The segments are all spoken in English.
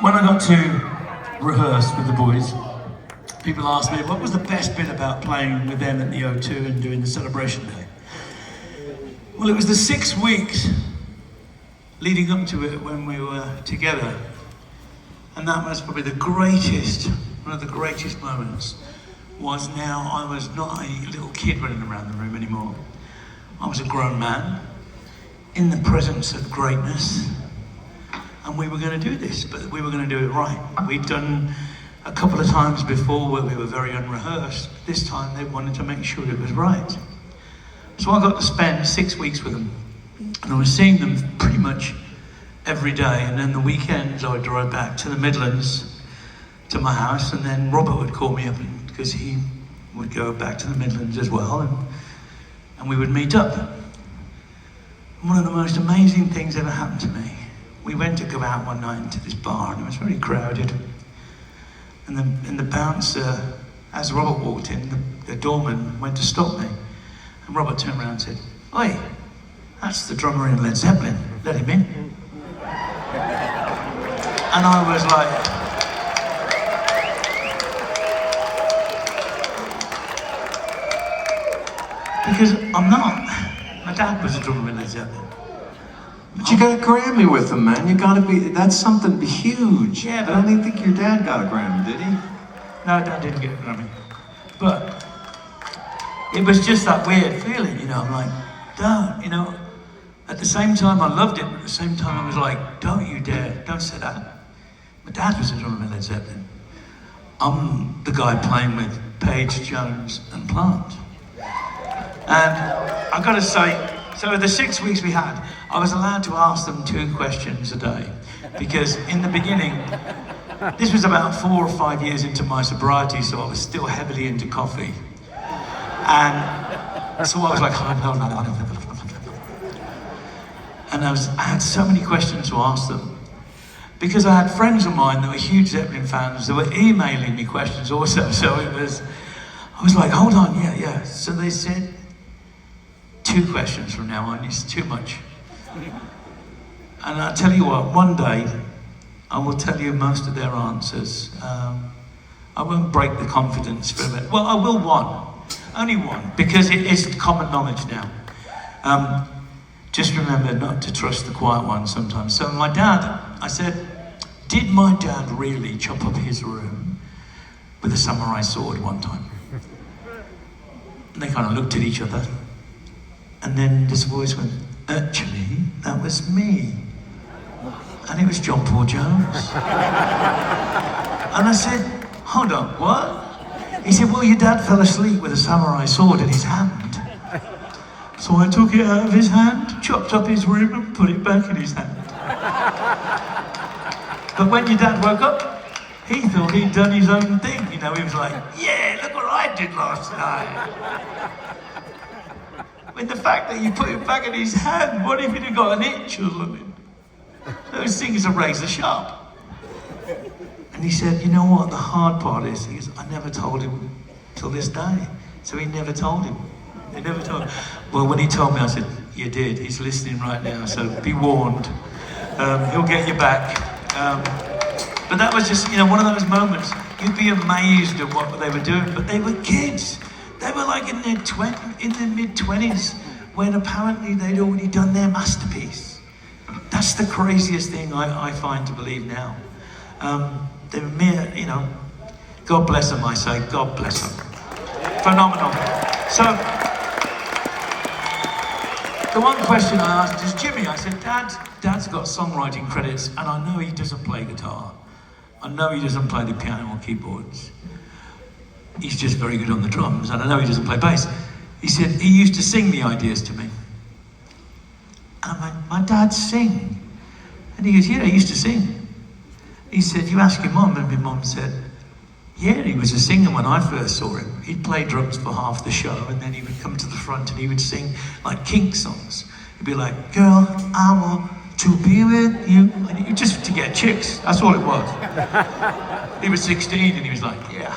When I got to rehearse with the boys, people asked me what was the best bit about playing with them at the O2 and doing the celebration day. Well, it was the 6 weeks leading up to it when we were together. And that was probably one of the greatest moments, was now I was not a little kid running around the room anymore. I was a grown man in the presence of greatness. And we were going to do this, but we were going to do it right. We'd done a couple of times before where we were very unrehearsed. This time they wanted to make sure it was right. So I got to spend 6 weeks with them. And I was seeing them pretty much every day. And then the weekends I would drive back to the Midlands, to my house. And then Robert would call me up because he would go back to the Midlands as well. And we would meet up. And one of the most amazing things ever happened to me. We went to go out one night into this bar and it was very crowded. And the bouncer, as Robert walked in, the doorman went to stop me. And Robert turned around and said, "Oi, that's the drummer in Led Zeppelin, let him in." And I was like, because I'm not. My dad was a drummer in Led Zeppelin. But you got a Grammy with him, man. You gotta be, that's something huge. Yeah, but I don't even think your dad got a Grammy, did he? No, Dad didn't get a Grammy. But it was just that weird feeling, you know, I'm like, don't, you know. At the same time I loved it, but at the same time I was like, don't you dare, don't say that. My dad was a drummer in Led Zeppelin. I'm the guy playing with Page, Jones and Plant. And I've got to say, so the 6 weeks we had, I was allowed to ask them 2 questions a day. Because in the beginning, this was about 4 or 5 years into my sobriety, so I was still heavily into coffee. And so I was like, and I had so many questions to ask them. Because I had friends of mine that were huge Zeppelin fans that were emailing me questions also. So I was like, hold on, yeah. So they said, 2 questions from now on, it's too much. And I'll tell you what, one day, I will tell you most of their answers. I won't break the confidence for a bit. Well, I will one, only one, because it is common knowledge now. Just remember not to trust the quiet one sometimes. So my dad, I said, did my dad really chop up his room with a samurai sword one time? And they kind of looked at each other. And then this voice went, actually, that was me. And it was John Paul Jones. And I said, hold on, what? He said, well, your dad fell asleep with a samurai sword in his hand. So I took it out of his hand, chopped up his room and put it back in his hand. But when your dad woke up, he thought he'd done his own thing. You know, he was like, yeah, look what I did last night. With the fact that you put it back in his hand, what if he'd have got an itch or something? Those things are razor sharp. And he said, you know what the hard part is? He goes, I never told him till this day. So he never told him. He never told him. Well, when he told me, I said, you did. He's listening right now, so be warned. He'll get you back. But that was just, you know, one of those moments. You'd be amazed at what they were doing, but they were kids. They were like in their mid-20s, when apparently they'd already done their masterpiece. That's the craziest thing I find to believe now. They were mere, you know, God bless them, I say, God bless them. Phenomenal. So, the one question I asked is Jimmy, I said, Dad's got songwriting credits, and I know he doesn't play guitar. I know he doesn't play the piano or keyboards. He's just very good on the drums, and I know he doesn't play bass. He said he used to sing the ideas to me. And I'm like, my dad sing? And he goes, yeah, he used to sing. He said, you ask your mum, and my mum said, yeah, he was a singer when I first saw him. He'd play drums for half the show, and then he would come to the front and he would sing like kink songs. He'd be like, girl, I want to be with you. And just to get chicks, that's all it was. He was 16 and he was like, yeah.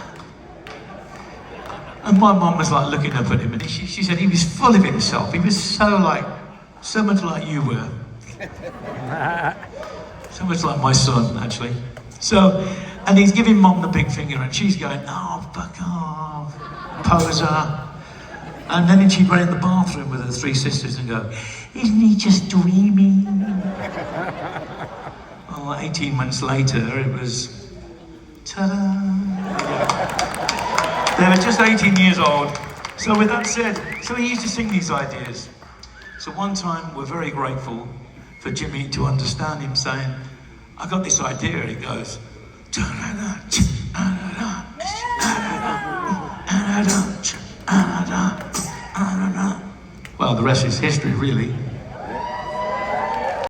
And my mum was like looking up at him, and she said he was full of himself. He was so much like you were. So much like my son, actually. So, and he's giving Mom the big finger, and she's going, oh, fuck off, poser. And then she'd run in the bathroom with her three sisters and go, isn't he just dreaming? Well, 18 months later, it was, ta-da. They were just 18 years old. So with that said, so he used to sing these ideas. So one time, we're very grateful for Jimmy to understand him saying, I got this idea, and he goes, well, the rest is history, really.